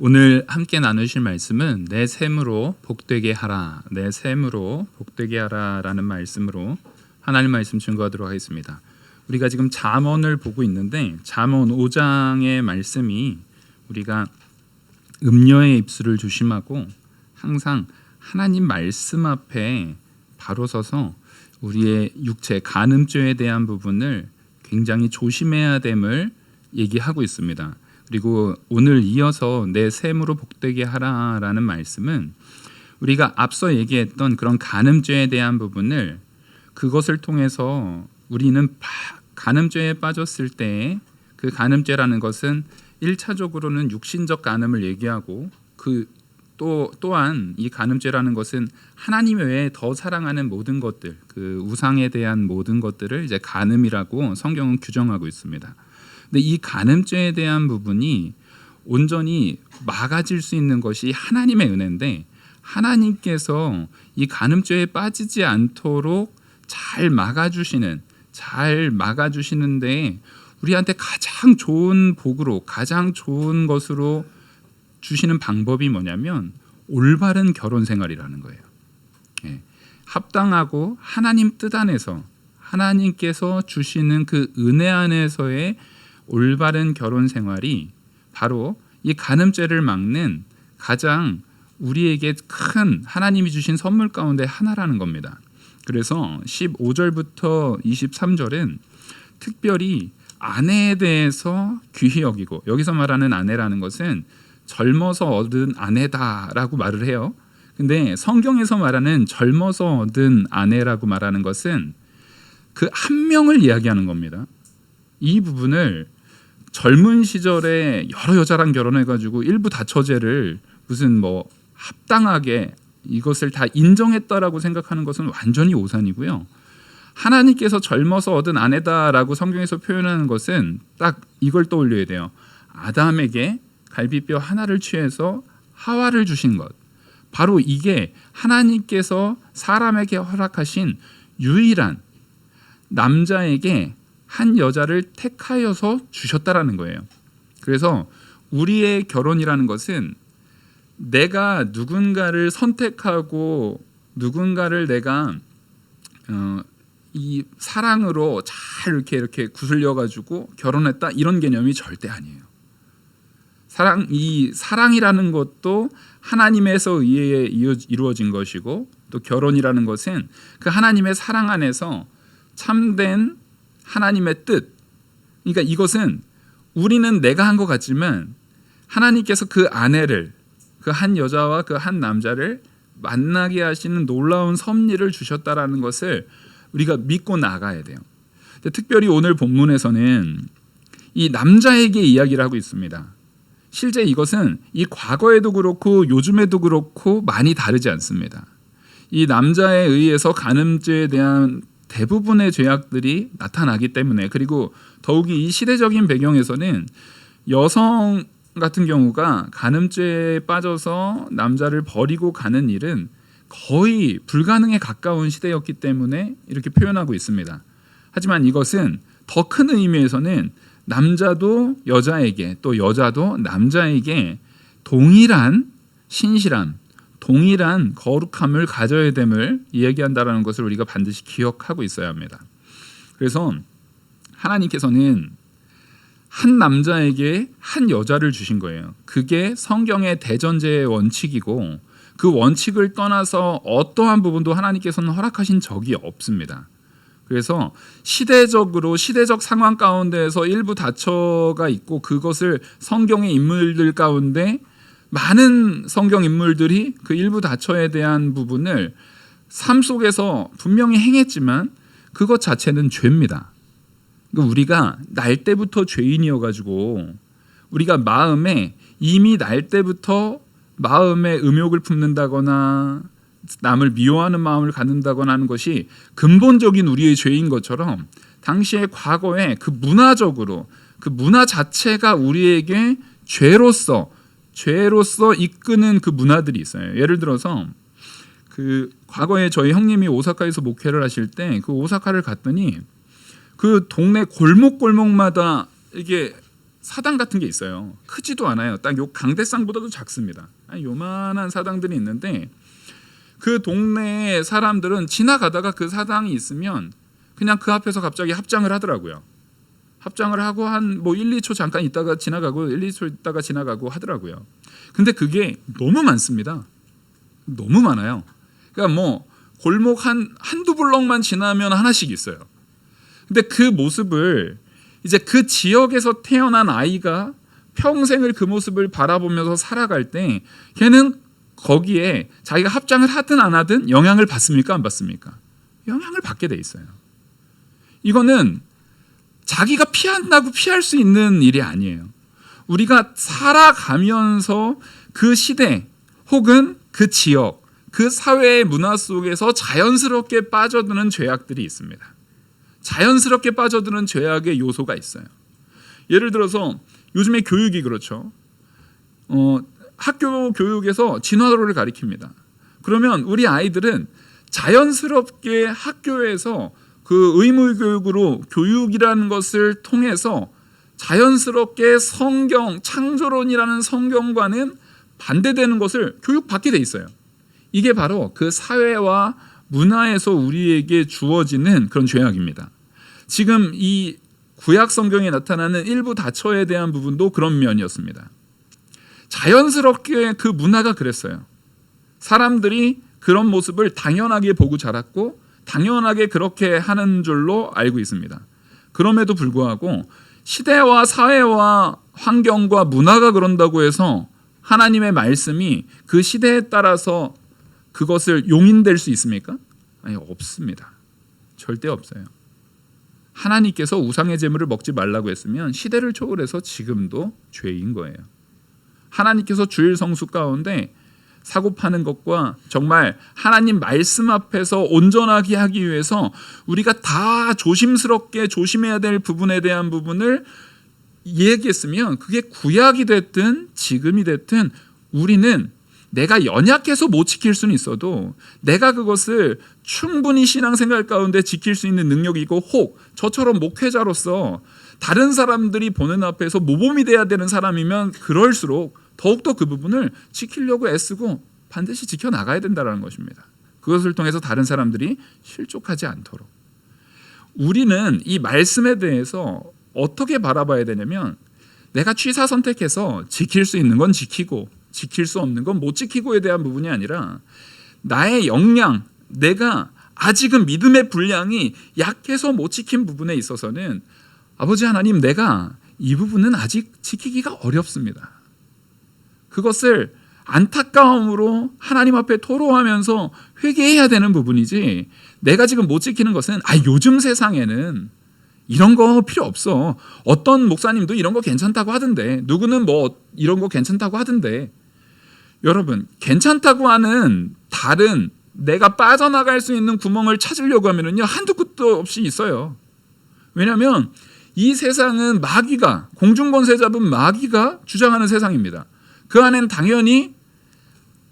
오늘 함께 나누실 말씀은 내 셈으로 복되게 하라, 내 셈으로 복되게 하라라는 말씀으로 하나님 말씀 증거하도록 하겠습니다. 우리가 지금 잠언을 보고 있는데 잠언 5장의 말씀이 우리가 음녀의 입술을 조심하고 항상 하나님 말씀 앞에 바로 서서 우리의 육체 간음죄에 대한 부분을 굉장히 조심해야 됨을 얘기하고 있습니다. 그리고 오늘 이어서 내 셈으로 복되게 하라라는 말씀은 우리가 앞서 얘기했던 그런 간음죄에 대한 부분을 그것을 통해서 우리는 간음죄에 빠졌을 때 그 간음죄라는 것은 1차적으로는 육신적 간음을 얘기하고 또한 이 간음죄라는 것은 하나님 외에 더 사랑하는 모든 것들, 그 우상에 대한 모든 것들을 이제 간음이라고 성경은 규정하고 있습니다. 근데 이 간음죄에 대한 부분이 온전히 막아질 수 있는 것이 하나님의 은혜인데 하나님께서 이 간음죄에 빠지지 않도록 잘 막아주시는데 우리한테 가장 좋은 복으로 가장 좋은 것으로 주시는 방법이 뭐냐면 올바른 결혼 생활이라는 거예요. 합당하고 하나님 뜻 안에서 하나님께서 주시는 그 은혜 안에서의 올바른 결혼 생활이 바로 이 간음죄를 막는 가장 우리에게 큰 하나님이 주신 선물 가운데 하나라는 겁니다. 그래서 15절부터 23절은 특별히 아내에 대해서 귀히 여기고, 여기서 말하는 아내라는 것은 젊어서 얻은 아내다라고 말을 해요. 근데 성경에서 말하는 젊어서 얻은 아내라고 말하는 것은 그 한 명을 이야기하는 겁니다. 이 부분을 젊은 시절에 여러 여자랑 결혼해가지고 일부 다처제를 무슨 합당하게 이것을 다 인정했다라고 생각하는 것은 완전히 오산이고요. 하나님께서 젊어서 얻은 아내다라고 성경에서 표현하는 것은 딱 이걸 떠올려야 돼요. 아담에게 갈비뼈 하나를 취해서 하와를 주신 것, 바로 이게 하나님께서 사람에게 허락하신 유일한 남자에게 한 여자를 택하여서 주셨다라는 거예요. 그래서 우리의 결혼이라는 것은 내가 누군가를 선택하고 누군가를 내가 이 사랑으로 잘 이렇게 구슬려 가지고 결혼했다 이런 개념이 절대 아니에요. 이 사랑이라는 것도 하나님에서 의해 이루어진 것이고, 또 결혼이라는 것은 그 하나님의 사랑 안에서 참된 하나님의 뜻. 그러니까 이것은 우리는 내가 한 것 같지만 하나님께서 그 아내를, 그 한 여자와 그 한 남자를 만나게 하시는 놀라운 섭리를 주셨다라는 것을 우리가 믿고 나가야 돼요. 특별히 오늘 본문에서는 이 남자에게 이야기를 하고 있습니다. 실제 이것은 이 과거에도 그렇고 요즘에도 그렇고 많이 다르지 않습니다. 이 남자에 의해서 간음죄에 대한 대부분의 죄악들이 나타나기 때문에, 그리고 더욱이 이 시대적인 배경에서는 여성 같은 경우가 간음죄에 빠져서 남자를 버리고 가는 일은 거의 불가능에 가까운 시대였기 때문에 이렇게 표현하고 있습니다. 하지만 이것은 더 큰 의미에서는 남자도 여자에게, 또 여자도 남자에게 동일한 신실함, 동일한 거룩함을 가져야 됨을 이야기한다는 것을 우리가 반드시 기억하고 있어야 합니다. 그래서 하나님께서는 한 남자에게 한 여자를 주신 거예요. 그게 성경의 대전제의 원칙이고, 그 원칙을 떠나서 어떠한 부분도 하나님께서는 허락하신 적이 없습니다. 그래서 시대적 상황 가운데에서 일부 다처가 있고, 그것을 성경의 인물들 가운데 많은 성경 인물들이 그 일부 다처에 대한 부분을 삶 속에서 분명히 행했지만 그것 자체는 죄입니다. 우리가 날 때부터 죄인이어가지고 우리가 마음에 이미 날 때부터 마음에 음욕을 품는다거나 남을 미워하는 마음을 갖는다거나 하는 것이 근본적인 우리의 죄인 것처럼, 당시의 과거에 그 문화적으로 그 문화 자체가 우리에게 죄로서 이끄는 그 문화들이 있어요. 예를 들어서 그 과거에 저희 형님이 오사카에서 목회를 하실 때 그 오사카를 갔더니 그 동네 골목골목마다 이게 사당 같은 게 있어요. 크지도 않아요. 딱 요 강대상보다도 작습니다. 요만한 사당들이 있는데 그 동네의 사람들은 지나가다가 그 사당이 있으면 그냥 그 앞에서 갑자기 합장을 하더라고요. 합장을 하고 한 뭐 1, 2초 잠깐 있다가 지나가고 1, 2초 있다가 지나가고 하더라고요. 근데 그게 너무 많습니다. 너무 많아요. 그러니까 뭐 골목 한두 블럭만 지나면 하나씩 있어요. 근데 그 모습을 이제 그 지역에서 태어난 아이가 평생을 그 모습을 바라보면서 살아갈 때 걔는 거기에 자기가 합장을 하든 안 하든 영향을 받습니까? 안 받습니까? 영향을 받게 돼 있어요. 이거는 자기가 피한다고 피할 수 있는 일이 아니에요. 우리가 살아가면서 그 시대 혹은 그 지역, 그 사회의 문화 속에서 자연스럽게 빠져드는 죄악들이 있습니다. 자연스럽게 빠져드는 죄악의 요소가 있어요. 예를 들어서 요즘에 교육이 그렇죠. 학교 교육에서 진화론을 가리킵니다. 그러면 우리 아이들은 자연스럽게 학교에서 그 의무 교육으로 교육이라는 것을 통해서 자연스럽게 성경, 창조론이라는 성경과는 반대되는 것을 교육받게 돼 있어요. 이게 바로 그 사회와 문화에서 우리에게 주어지는 그런 죄악입니다. 지금 이 구약 성경에 나타나는 일부 다처에 대한 부분도 그런 면이었습니다. 자연스럽게 그 문화가 그랬어요. 사람들이 그런 모습을 당연하게 보고 자랐고 당연하게 그렇게 하는 줄로 알고 있습니다. 그럼에도 불구하고 시대와 사회와 환경과 문화가 그런다고 해서 하나님의 말씀이 그 시대에 따라서 그것을 용인될 수 있습니까? 아니, 없습니다. 절대 없어요. 하나님께서 우상의 제물을 먹지 말라고 했으면 시대를 초월해서 지금도 죄인 거예요. 하나님께서 주일 성수 가운데 사고 파는 것과 정말 하나님 말씀 앞에서 온전하게 하기 위해서 우리가 다 조심스럽게 조심해야 될 부분에 대한 부분을 얘기했으면 그게 구약이 됐든 지금이 됐든 우리는 내가 연약해서 못 지킬 수는 있어도 내가 그것을 충분히 신앙생활 가운데 지킬 수 있는 능력이 있고 혹 저처럼 목회자로서 다른 사람들이 보는 앞에서 모범이 돼야 되는 사람이면 그럴수록 더욱더 그 부분을 지키려고 애쓰고 반드시 지켜나가야 된다는 것입니다. 그것을 통해서 다른 사람들이 실족하지 않도록. 우리는 이 말씀에 대해서 어떻게 바라봐야 되냐면 내가 취사 선택해서 지킬 수 있는 건 지키고 지킬 수 없는 건 못 지키고에 대한 부분이 아니라 나의 역량, 내가 아직은 믿음의 분량이 약해서 못 지킨 부분에 있어서는 아버지 하나님, 내가 이 부분은 아직 지키기가 어렵습니다. 그것을 안타까움으로 하나님 앞에 토로하면서 회개해야 되는 부분이지, 내가 지금 못 지키는 것은 요즘 세상에는 이런 거 필요 없어, 어떤 목사님도 이런 거 괜찮다고 하던데, 누구는 뭐 이런 거 괜찮다고 하던데. 여러분, 괜찮다고 하는 다른 내가 빠져나갈 수 있는 구멍을 찾으려고 하면은요, 한두 끝도 없이 있어요. 왜냐하면 이 세상은 마귀가, 공중권세 잡은 마귀가 주장하는 세상입니다. 그 안엔 당연히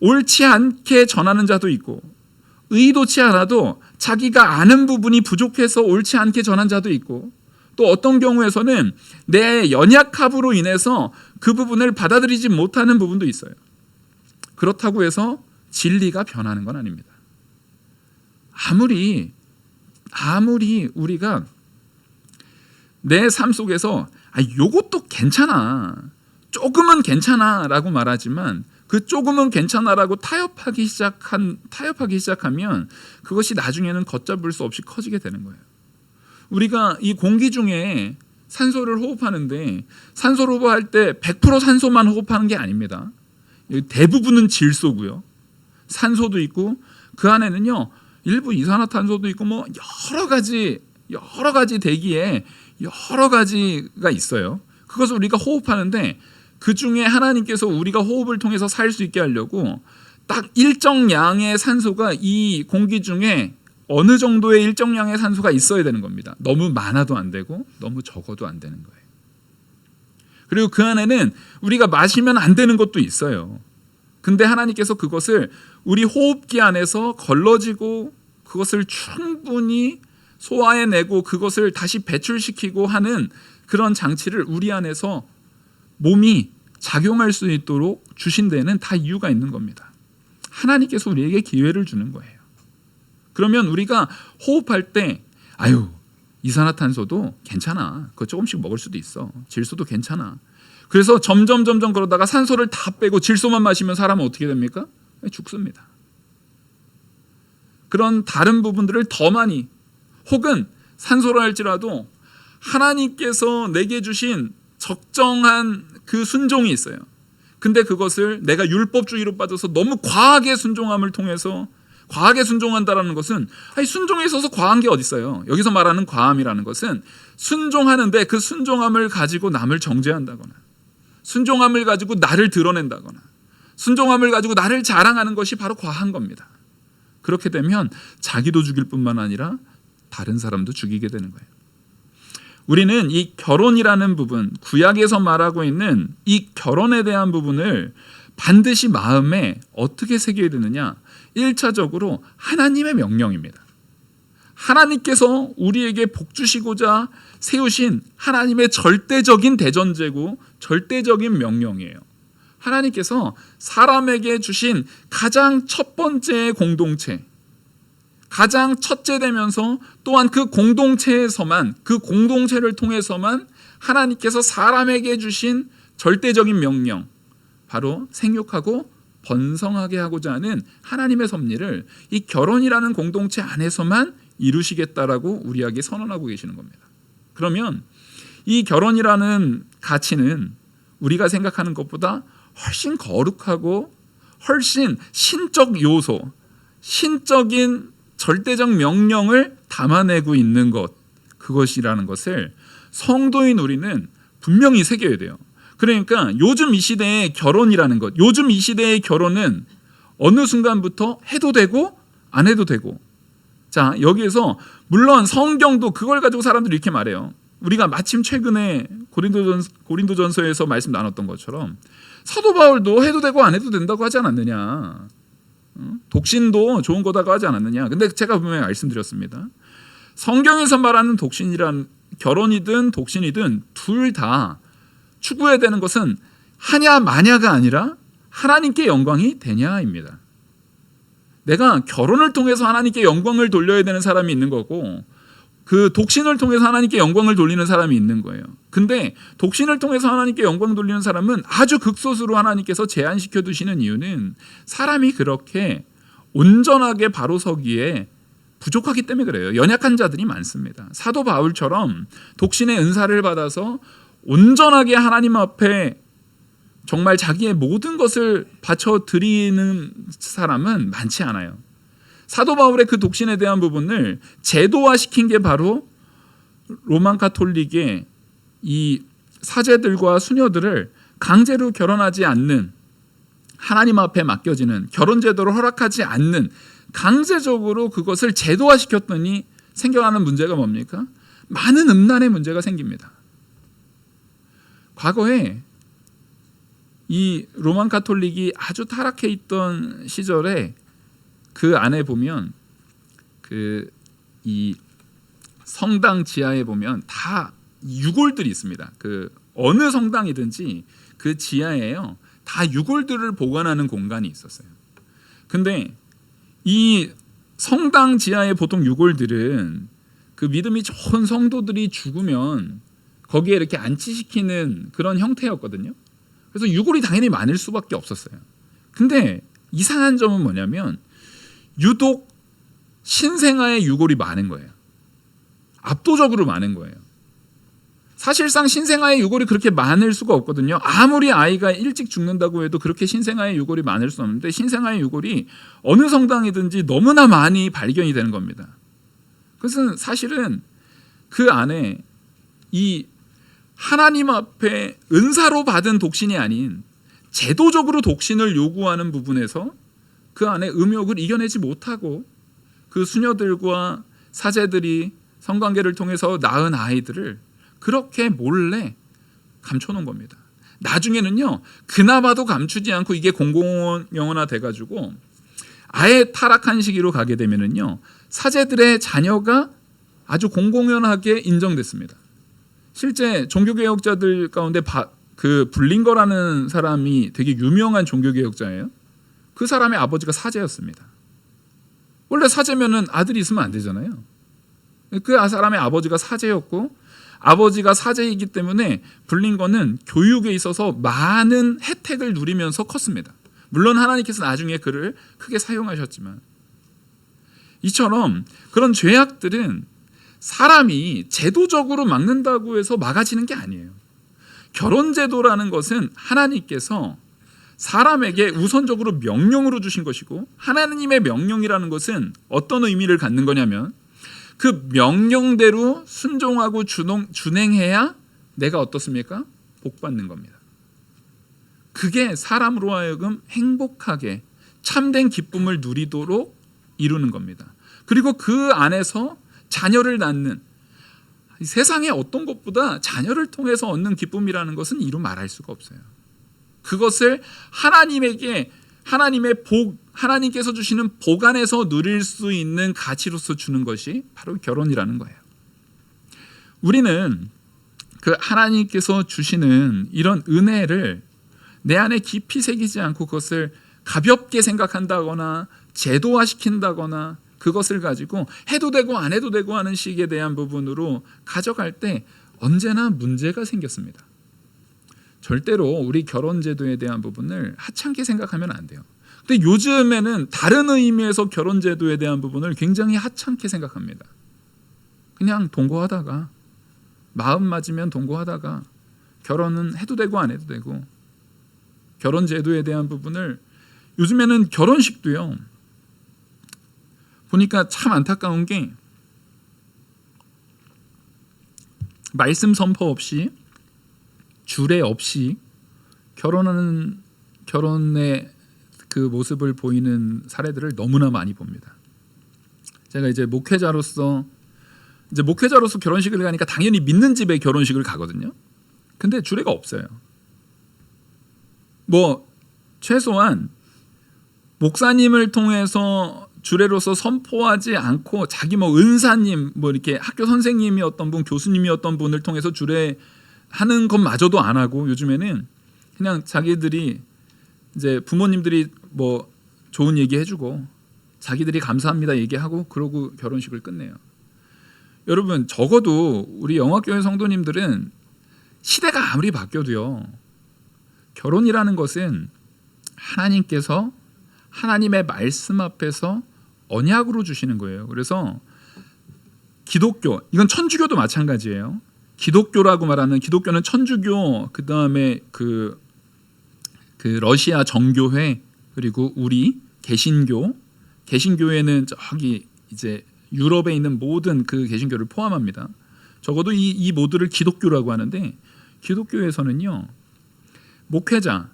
옳지 않게 전하는 자도 있고, 의도치 않아도 자기가 아는 부분이 부족해서 옳지 않게 전한 자도 있고, 또 어떤 경우에서는 내 연약함으로 인해서 그 부분을 받아들이지 못하는 부분도 있어요. 그렇다고 해서 진리가 변하는 건 아닙니다. 아무리 우리가 내 삶 속에서 요것도 괜찮아, 조금은 괜찮아 라고 말하지만 그 조금은 괜찮아라고 타협하기 시작하면 그것이 나중에는 걷잡을 수 없이 커지게 되는 거예요. 우리가 이 공기 중에 산소를 호흡하는데 산소를 호흡할 때 100% 산소만 호흡하는 게 아닙니다. 대부분은 질소고요. 산소도 있고 그 안에는요, 일부 이산화탄소도 있고 뭐 여러 가지 대기에 여러 가지가 있어요. 그것을 우리가 호흡하는데 그 중에 하나님께서 우리가 호흡을 통해서 살 수 있게 하려고 딱 일정 양의 산소가 이 공기 중에 어느 정도의 일정 양의 산소가 있어야 되는 겁니다. 너무 많아도 안 되고 너무 적어도 안 되는 거예요. 그리고 그 안에는 우리가 마시면 안 되는 것도 있어요. 근데 하나님께서 그것을 우리 호흡기 안에서 걸러지고 그것을 충분히 소화해내고 그것을 다시 배출시키고 하는 그런 장치를 우리 안에서 몸이 작용할 수 있도록 주신 데는 다 이유가 있는 겁니다. 하나님께서 우리에게 기회를 주는 거예요. 그러면 우리가 호흡할 때 아유 이산화탄소도 괜찮아. 그거 조금씩 먹을 수도 있어. 질소도 괜찮아. 그래서 점점 그러다가 산소를 다 빼고 질소만 마시면 사람은 어떻게 됩니까? 죽습니다. 그런 다른 부분들을 더 많이 혹은 산소로 할지라도 하나님께서 내게 주신 적정한 그 순종이 있어요. 근데 그것을 내가 율법주의로 빠져서 너무 과하게 순종함을 통해서 과하게 순종한다라는 것은 순종에 있어서 과한 게 어디 있어요. 여기서 말하는 과함이라는 것은 순종하는데 그 순종함을 가지고 남을 정죄한다거나 순종함을 가지고 나를 드러낸다거나 순종함을 가지고 나를 자랑하는 것이 바로 과한 겁니다. 그렇게 되면 자기도 죽일 뿐만 아니라 다른 사람도 죽이게 되는 거예요. 우리는 이 결혼이라는 부분, 구약에서 말하고 있는 이 결혼에 대한 부분을 반드시 마음에 어떻게 새겨야 되느냐? 1차적으로 하나님의 명령입니다. 하나님께서 우리에게 복 주시고자 세우신 하나님의 절대적인 대전제고 절대적인 명령이에요. 하나님께서 사람에게 주신 가장 첫 번째의 공동체, 가장 첫째 되면서 또한 그 공동체에서만, 그 공동체를 통해서만 하나님께서 사람에게 주신 절대적인 명령, 바로 생육하고 번성하게 하고자 하는 하나님의 섭리를 이 결혼이라는 공동체 안에서만 이루시겠다라고 우리에게 선언하고 계시는 겁니다. 그러면 이 결혼이라는 가치는 우리가 생각하는 것보다 훨씬 거룩하고 훨씬 신적 요소, 신적인 절대적 명령을 담아내고 있는 것, 그것이라는 것을 성도인 우리는 분명히 새겨야 돼요. 그러니까 요즘 이 시대의 결혼이라는 것, 요즘 이 시대의 결혼은 어느 순간부터 해도 되고 안 해도 되고, 자 여기에서 물론 성경도 그걸 가지고 사람들이 이렇게 말해요. 우리가 마침 최근에 고린도전서에서 말씀 나눴던 것처럼 사도 바울도 해도 되고 안 해도 된다고 하지 않았느냐, 독신도 좋은 거다고 하지 않았느냐. 근데 제가 분명히 말씀드렸습니다. 성경에서 말하는 독신이란, 결혼이든 독신이든 둘 다 추구해야 되는 것은 하냐 마냐가 아니라 하나님께 영광이 되냐입니다. 내가 결혼을 통해서 하나님께 영광을 돌려야 되는 사람이 있는 거고, 그 독신을 통해서 하나님께 영광을 돌리는 사람이 있는 거예요. 근데 독신을 통해서 하나님께 영광 돌리는 사람은 아주 극소수로 하나님께서 제한시켜 두시는 이유는 사람이 그렇게 온전하게 바로 서기에 부족하기 때문에 그래요. 연약한 자들이 많습니다. 사도 바울처럼 독신의 은사를 받아서 온전하게 하나님 앞에 정말 자기의 모든 것을 바쳐 드리는 사람은 많지 않아요. 사도 바울의 그 독신에 대한 부분을 제도화시킨 게 바로 로만 가톨릭의 이 사제들과 수녀들을 강제로 결혼하지 않는, 하나님 앞에 맡겨지는 결혼 제도를 허락하지 않는, 강제적으로 그것을 제도화시켰더니 생겨나는 문제가 뭡니까? 많은 음란의 문제가 생깁니다. 과거에 이 로만 가톨릭이 아주 타락해 있던 시절에 그 안에 보면 이 성당 지하에 보면 다 유골들이 있습니다. 그 어느 성당이든지 그 지하에요, 다 유골들을 보관하는 공간이 있었어요. 근데 이 성당 지하의 보통 유골들은 그 믿음이 좋은 성도들이 죽으면 거기에 이렇게 안치시키는 그런 형태였거든요. 그래서 유골이 당연히 많을 수밖에 없었어요. 근데 이상한 점은 뭐냐면 유독 신생아의 유골이 많은 거예요. 압도적으로 많은 거예요. 사실상 신생아의 유골이 그렇게 많을 수가 없거든요. 아무리 아이가 일찍 죽는다고 해도 그렇게 신생아의 유골이 많을 수 없는데, 신생아의 유골이 어느 성당이든지 너무나 많이 발견이 되는 겁니다. 그것은 사실은 그 안에 이 하나님 앞에 은사로 받은 독신이 아닌 제도적으로 독신을 요구하는 부분에서 그 안에 음욕을 이겨내지 못하고 그 수녀들과 사제들이 성관계를 통해서 낳은 아이들을 그렇게 몰래 감춰놓은 겁니다. 나중에는요, 그나마도 감추지 않고 이게 공공영화화 돼가지고 아예 타락한 시기로 가게 되면은요, 사제들의 자녀가 아주 공공연하게 인정됐습니다. 실제 종교개혁자들 가운데 그 블링거라는 사람이 되게 유명한 종교개혁자예요. 그 사람의 아버지가 사제였습니다. 원래 사제면은 아들이 있으면 안 되잖아요. 그 사람의 아버지가 사제였고, 아버지가 사제이기 때문에 블링거는 교육에 있어서 많은 혜택을 누리면서 컸습니다. 물론 하나님께서 나중에 그를 크게 사용하셨지만, 이처럼 그런 죄악들은 사람이 제도적으로 막는다고 해서 막아지는 게 아니에요. 결혼제도라는 것은 하나님께서 사람에게 우선적으로 명령으로 주신 것이고, 하나님의 명령이라는 것은 어떤 의미를 갖는 거냐면, 그 명령대로 순종하고 준행해야 내가 어떻습니까? 복받는 겁니다. 그게 사람으로 하여금 행복하게 참된 기쁨을 누리도록 이루는 겁니다. 그리고 그 안에서 자녀를 낳는, 세상의 어떤 것보다 자녀를 통해서 얻는 기쁨이라는 것은 이루 말할 수가 없어요. 그것을 하나님에게, 하나님의 복, 하나님께서 주시는 복 안에서 누릴 수 있는 가치로서 주는 것이 바로 결혼이라는 거예요. 우리는 그 하나님께서 주시는 이런 은혜를 내 안에 깊이 새기지 않고 그것을 가볍게 생각한다거나 제도화시킨다거나 그것을 가지고 해도 되고 안 해도 되고 하는 식에 대한 부분으로 가져갈 때 언제나 문제가 생겼습니다. 절대로 우리 결혼제도에 대한 부분을 하찮게 생각하면 안 돼요. 근데 요즘에는 다른 의미에서 결혼제도에 대한 부분을 굉장히 하찮게 생각합니다. 그냥 동거하다가, 마음 맞으면 동거하다가, 결혼은 해도 되고 안 해도 되고, 결혼제도에 대한 부분을, 요즘에는 결혼식도요, 보니까 참 안타까운 게 말씀 선포 없이, 주례 없이 결혼의 그 모습을 보이는 사례들을 너무나 많이 봅니다. 제가 이제 목회자로서 결혼식을 가니까 당연히 믿는 집에 결혼식을 가거든요. 근데 주례가 없어요. 뭐 최소한 목사님을 통해서 주례로서 선포하지 않고 자기 뭐 은사님, 뭐 이렇게 학교 선생님이었던 분, 교수님이었던 분을 통해서 주례하는 것마저도 안 하고, 요즘에는 그냥 자기들이 이제 부모님들이 뭐 좋은 얘기 해주고 자기들이 감사합니다 얘기하고 그러고 결혼식을 끝내요. 여러분, 적어도 우리 영화교회 성도님들은 시대가 아무리 바뀌어도요, 결혼이라는 것은 하나님께서 하나님의 말씀 앞에서 언약으로 주시는 거예요. 그래서 기독교, 이건 천주교도 마찬가지예요. 기독교라고 말하는, 기독교는 천주교, 그 다음에 그 러시아 정교회, 그리고 우리 개신교회는 저기 이제 유럽에 있는 모든 그 개신교를 포함합니다. 적어도 이 모두를 기독교라고 하는데, 기독교에서는요, 목회자,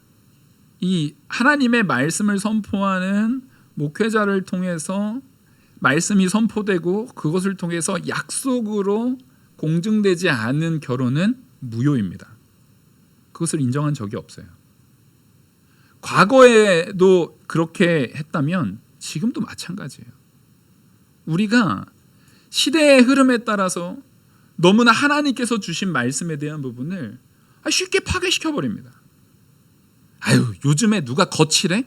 이 하나님의 말씀을 선포하는 목회자를 통해서 말씀이 선포되고 그것을 통해서 약속으로 공증되지 않은 결혼은 무효입니다. 그것을 인정한 적이 없어요. 과거에도 그렇게 했다면 지금도 마찬가지예요. 우리가 시대의 흐름에 따라서 너무나 하나님께서 주신 말씀에 대한 부분을 쉽게 파괴시켜버립니다. 아유, 요즘에 누가 거칠해?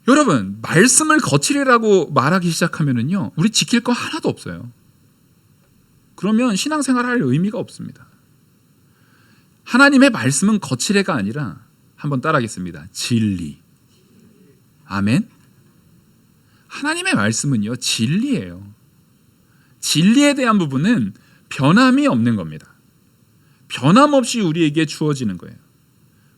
여러분, 말씀을 거칠이라고 말하기 시작하면은요, 우리 지킬 거 하나도 없어요. 그러면 신앙생활 할 의미가 없습니다. 하나님의 말씀은 거칠해가 아니라, 한번 따라하겠습니다. 진리. 아멘. 하나님의 말씀은요, 진리예요. 진리에 대한 부분은 변함이 없는 겁니다. 변함없이 우리에게 주어지는 거예요.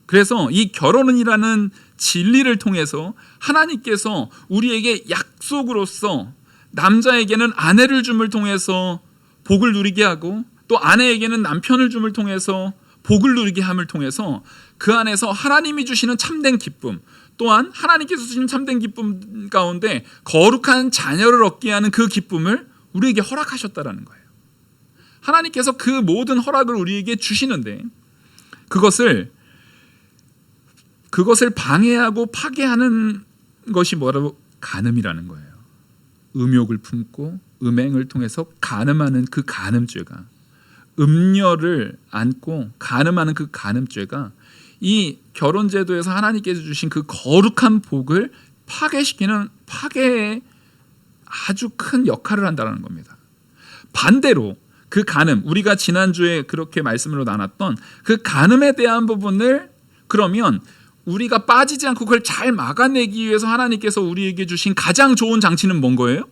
그래서 이 결혼이라는 진리를 통해서 하나님께서 우리에게 약속으로서 남자에게는 아내를 줌을 통해서 복을 누리게 하고, 또 아내에게는 남편을 줌을 통해서 복을 누리게 함을 통해서 그 안에서 하나님이 주시는 참된 기쁨, 또한 하나님께서 주시는 참된 기쁨 가운데 거룩한 자녀를 얻게 하는 그 기쁨을 우리에게 허락하셨다라는 거예요. 하나님께서 그 모든 허락을 우리에게 주시는데, 그것을 방해하고 파괴하는 것이 뭐라고? 간음이라는 거예요. 음욕을 품고 음행을 통해서 간음하는 그 간음죄가, 음녀를 안고 간음하는 그 간음죄가 이 결혼제도에서 하나님께서 주신 그 거룩한 복을 파괴시키는 파괴의 아주 큰 역할을 한다는 겁니다. 반대로 그 간음, 우리가 지난주에 그렇게 말씀으로 나눴던 그 간음에 대한 부분을 그러면 우리가 빠지지 않고 그걸 잘 막아내기 위해서 하나님께서 우리에게 주신 가장 좋은 장치는 뭔 거예요?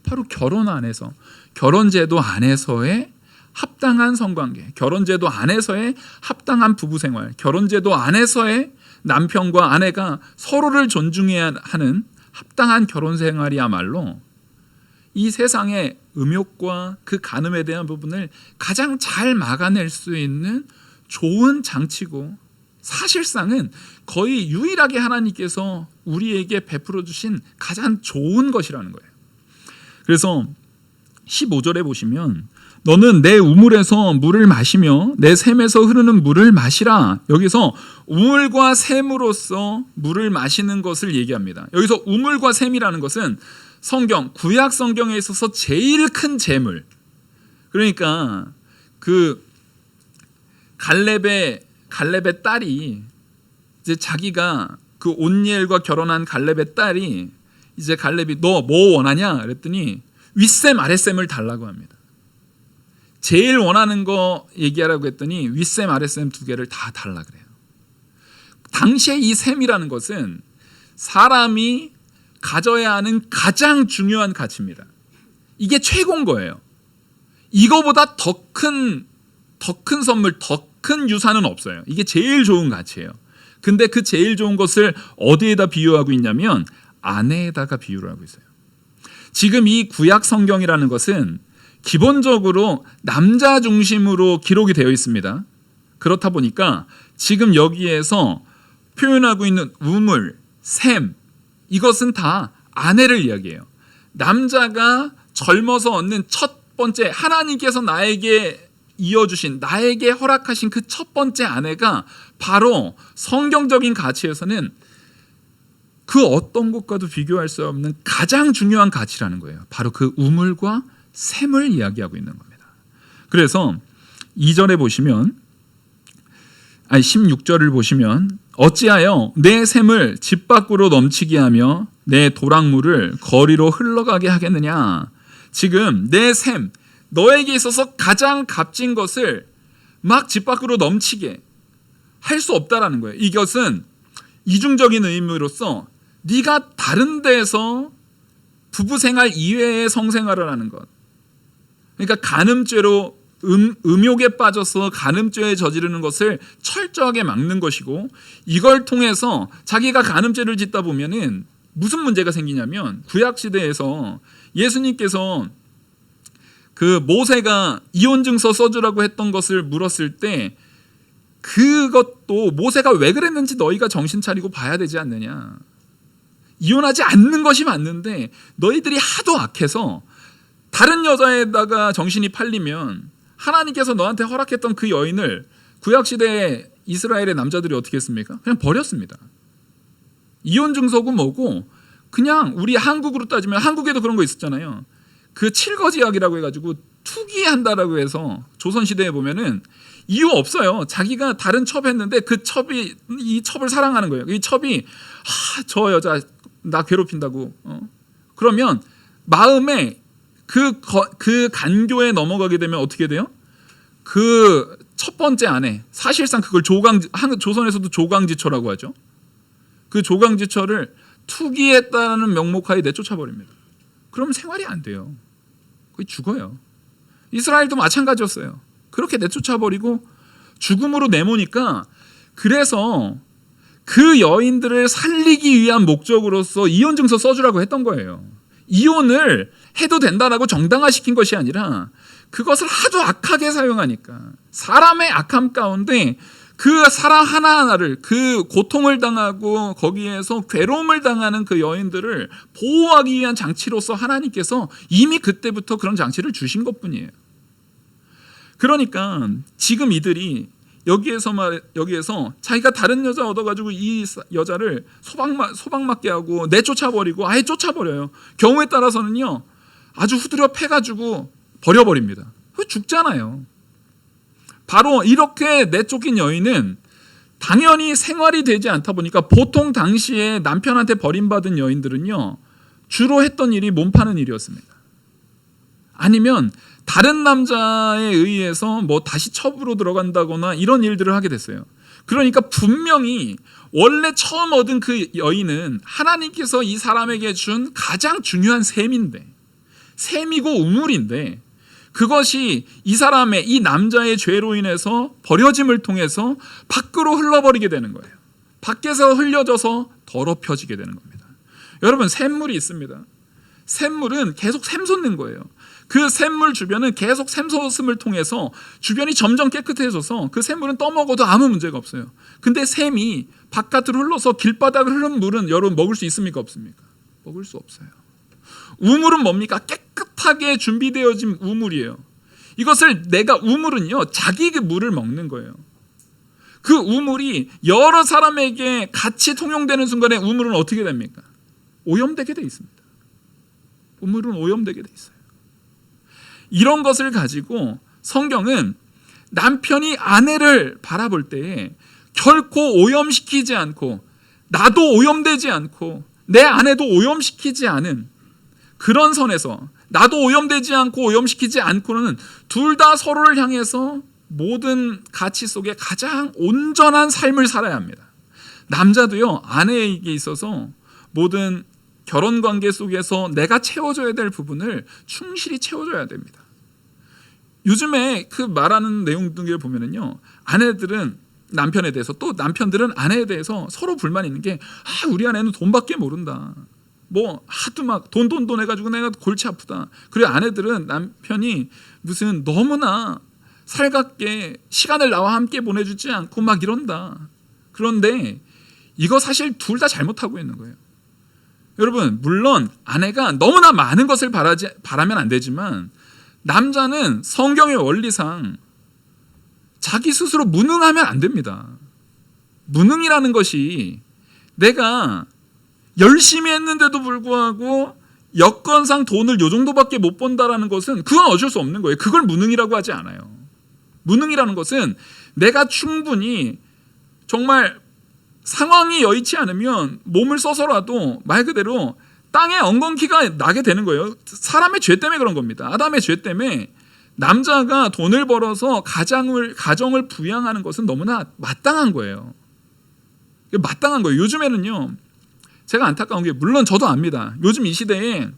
바로 결혼 안에서, 결혼제도 안에서의 합당한 성관계, 결혼제도 안에서의 합당한 부부생활, 결혼제도 안에서의 남편과 아내가 서로를 존중해야 하는 합당한 결혼생활이야말로 이 세상의 음욕과 그 간음에 대한 부분을 가장 잘 막아낼 수 있는 좋은 장치고, 사실상은 거의 유일하게 하나님께서 우리에게 베풀어 주신 가장 좋은 것이라는 거예요. 그래서 15절에 보시면 너는 내 우물에서 물을 마시며 내 샘에서 흐르는 물을 마시라. 여기서 우물과 샘으로서 물을 마시는 것을 얘기합니다. 여기서 우물과 샘이라는 것은 성경, 구약 성경에 있어서 제일 큰 재물, 그러니까 그 갈렙의 딸이 이제 자기가 그 온니엘과 결혼한 갈렙의 딸이 이제 갈렙이 너 뭐 원하냐 그랬더니 윗샘 아랫샘을 달라고 합니다. 제일 원하는 거 얘기하라고 했더니 윗샘 아랫샘 두 개를 다 달라 그래요. 당시에 이 샘이라는 것은 사람이 가져야 하는 가장 중요한 가치입니다. 이게 최고인 거예요. 이거보다 더 큰 선물, 더 큰 유산은 없어요. 이게 제일 좋은 가치예요. 근데 그 제일 좋은 것을 어디에다 비유하고 있냐면 아내에다가 비유를 하고 있어요. 지금 이 구약 성경이라는 것은 기본적으로 남자 중심으로 기록이 되어 있습니다. 그렇다 보니까 지금 여기에서 표현하고 있는 우물, 샘, 이것은 다 아내를 이야기해요. 남자가 젊어서 얻는 첫 번째, 하나님께서 나에게 이어주신, 나에게 허락하신 그 첫 번째 아내가 바로 성경적인 가치에서는 그 어떤 것과도 비교할 수 없는 가장 중요한 가치라는 거예요. 바로 그 우물과 샘을 이야기하고 있는 겁니다. 그래서 2절에 보시면, 16절을 보시면 어찌하여 내 샘을 집 밖으로 넘치게 하며 내 도랑물을 거리로 흘러가게 하겠느냐. 지금 내 샘, 너에게 있어서 가장 값진 것을 막 집 밖으로 넘치게 할 수 없다라는 거예요. 이것은 이중적인 의미로서 네가 다른 데서 부부생활 이외의 성생활을 하는 것, 그러니까 간음죄로 음욕에 빠져서 간음죄에 저지르는 것을 철저하게 막는 것이고, 이걸 통해서 자기가 간음죄를 짓다 보면은 무슨 문제가 생기냐면, 구약 시대에서 예수님께서 그 모세가 이혼 증서 써주라고 했던 것을 물었을 때 그것도 모세가 왜 그랬는지 너희가 정신 차리고 봐야 되지 않느냐. 이혼하지 않는 것이 맞는데 너희들이 하도 악해서 다른 여자에다가 정신이 팔리면 하나님께서 너한테 허락했던 그 여인을 구약시대의 이스라엘의 남자들이 어떻게 했습니까? 그냥 버렸습니다. 이혼 증서고 뭐고, 그냥 우리 한국으로 따지면 한국에도 그런 거 있었잖아요. 그 칠거지약이라고 해가지고 투기한다라고 해서 조선시대에 보면은 이유 없어요. 자기가 다른 첩했는데 그 첩이 이 첩을 사랑하는 거예요. 이 첩이 저 여자 나 괴롭힌다고, 그러면 마음에 그 간교에 넘어가게 되면 어떻게 돼요? 그 첫 번째 아내, 사실상 그걸 조선에서도 조강지처라고 하죠. 그 조강지처를 투기했다는 명목하에 내쫓아버립니다. 그러면 생활이 안 돼요. 거의 죽어요. 이스라엘도 마찬가지였어요. 그렇게 내쫓아버리고 죽음으로 내모니까, 그래서 그 여인들을 살리기 위한 목적으로서 이혼 증서 써주라고 했던 거예요. 이혼을 해도 된다라고 정당화시킨 것이 아니라 그것을 하도 악하게 사용하니까, 사람의 악함 가운데 그 사람 하나하나를, 그 고통을 당하고 거기에서 괴로움을 당하는 그 여인들을 보호하기 위한 장치로서 하나님께서 이미 그때부터 그런 장치를 주신 것뿐이에요. 그러니까 지금 이들이 여기에서 자기가 다른 여자 얻어가지고 이 여자를 소방맞게 하고 내쫓아버리고 아예 쫓아버려요. 경우에 따라서는요 아주 후드려 패가지고 버려버립니다. 죽잖아요. 바로 이렇게 내쫓긴 여인은 당연히 생활이 되지 않다 보니까 보통 당시에 남편한테 버림받은 여인들은요, 주로 했던 일이 몸 파는 일이었습니다. 아니면 다른 남자에 의해서 뭐 다시 첩으로 들어간다거나 이런 일들을 하게 됐어요. 그러니까 분명히 원래 처음 얻은 그 여인은 하나님께서 이 사람에게 준 가장 중요한 셈이고 우물인데, 그것이 이 사람의, 이 남자의 죄로 인해서 버려짐을 통해서 밖으로 흘러버리게 되는 거예요. 밖에서 흘려져서 더럽혀지게 되는 겁니다. 여러분, 샘물이 있습니다. 샘물은 계속 샘솟는 거예요. 그 샘물 주변은 계속 샘솟음을 통해서 주변이 점점 깨끗해져서 그 샘물은 떠먹어도 아무 문제가 없어요. 근데 샘이 바깥으로 흘러서 길바닥을 흐르는 물은 여러분 먹을 수 있습니까? 없습니까? 먹을 수 없어요. 우물은 뭡니까? 깨끗하게 준비되어진 우물이에요. 이것을 우물은요, 자기 그 물을 먹는 거예요. 그 우물이 여러 사람에게 같이 통용되는 순간에 우물은 어떻게 됩니까? 오염되게 돼 있습니다. 우물은 오염되게 돼 있어요. 이런 것을 가지고 성경은 남편이 아내를 바라볼 때에 결코 오염시키지 않고, 나도 오염되지 않고 내 아내도 오염시키지 않은 그런 선에서, 나도 오염되지 않고 오염시키지 않고는 둘 다 서로를 향해서 모든 가치 속에 가장 온전한 삶을 살아야 합니다. 남자도요, 아내에게 있어서 모든 결혼관계 속에서 내가 채워줘야 될 부분을 충실히 채워줘야 됩니다. 요즘에 그 말하는 내용들을 보면은요, 아내들은 남편에 대해서, 또 남편들은 아내에 대해서 서로 불만이 있는 게, 우리 아내는 돈밖에 모른다. 뭐 하도 막 돈 해가지고 내가 골치 아프다. 그리고 아내들은 남편이 무슨 너무나 살갑게 시간을 나와 함께 보내주지 않고 막 이런다. 그런데 이거 사실 둘 다 잘못하고 있는 거예요. 여러분, 물론 아내가 너무나 많은 것을 바라면 안 되지만, 남자는 성경의 원리상 자기 스스로 무능하면 안 됩니다. 무능이라는 것이, 내가 열심히 했는데도 불구하고 여건상 돈을 요 정도밖에 못 번다라는 것은 그건 어쩔 수 없는 거예요. 그걸 무능이라고 하지 않아요. 무능이라는 것은 내가 충분히 정말 상황이 여의치 않으면 몸을 써서라도 말 그대로 땅에 엉겅퀴가 나게 되는 거예요. 사람의 죄 때문에 그런 겁니다. 아담의 죄 때문에 남자가 돈을 벌어서 가정을 부양하는 것은 너무나 마땅한 거예요. 마땅한 거예요. 요즘에는요, 제가 안타까운 게, 물론 저도 압니다. 요즘 이 시대에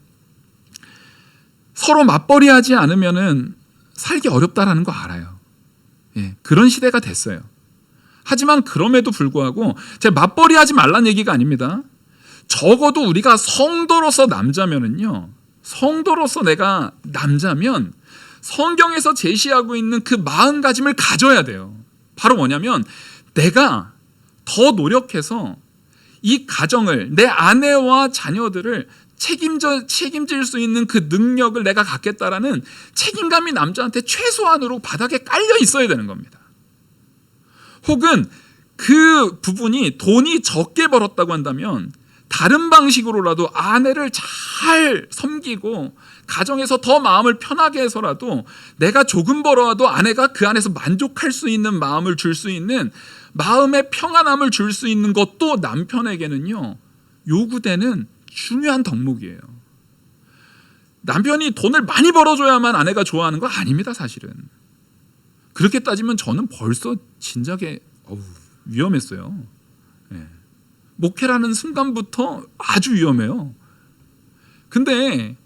서로 맞벌이하지 않으면은 살기 어렵다라는 거 알아요. 그런 시대가 됐어요. 하지만 그럼에도 불구하고 제가 맞벌이하지 말란 얘기가 아닙니다. 적어도 우리가 성도로서 남자면은요, 성도로서 내가 남자면 성경에서 제시하고 있는 그 마음가짐을 가져야 돼요. 바로 뭐냐면, 내가 더 노력해서 이 가정을, 내 아내와 자녀들을 책임질 수 있는 그 능력을 내가 갖겠다라는 책임감이 남자한테 최소한으로 바닥에 깔려 있어야 되는 겁니다. 혹은 그 부분이 돈이 적게 벌었다고 한다면 다른 방식으로라도 아내를 잘 섬기고 가정에서 더 마음을 편하게 해서라도 내가 조금 벌어와도 아내가 그 안에서 만족할 수 있는 마음을 줄 수 있는, 마음의 평안함을 줄 수 있는 것도 남편에게는요, 요구되는 중요한 덕목이에요. 남편이 돈을 많이 벌어줘야만 아내가 좋아하는 거 아닙니다, 사실은. 그렇게 따지면 저는 벌써 진작에 위험했어요. 목회라는 순간부터 아주 위험해요. 근데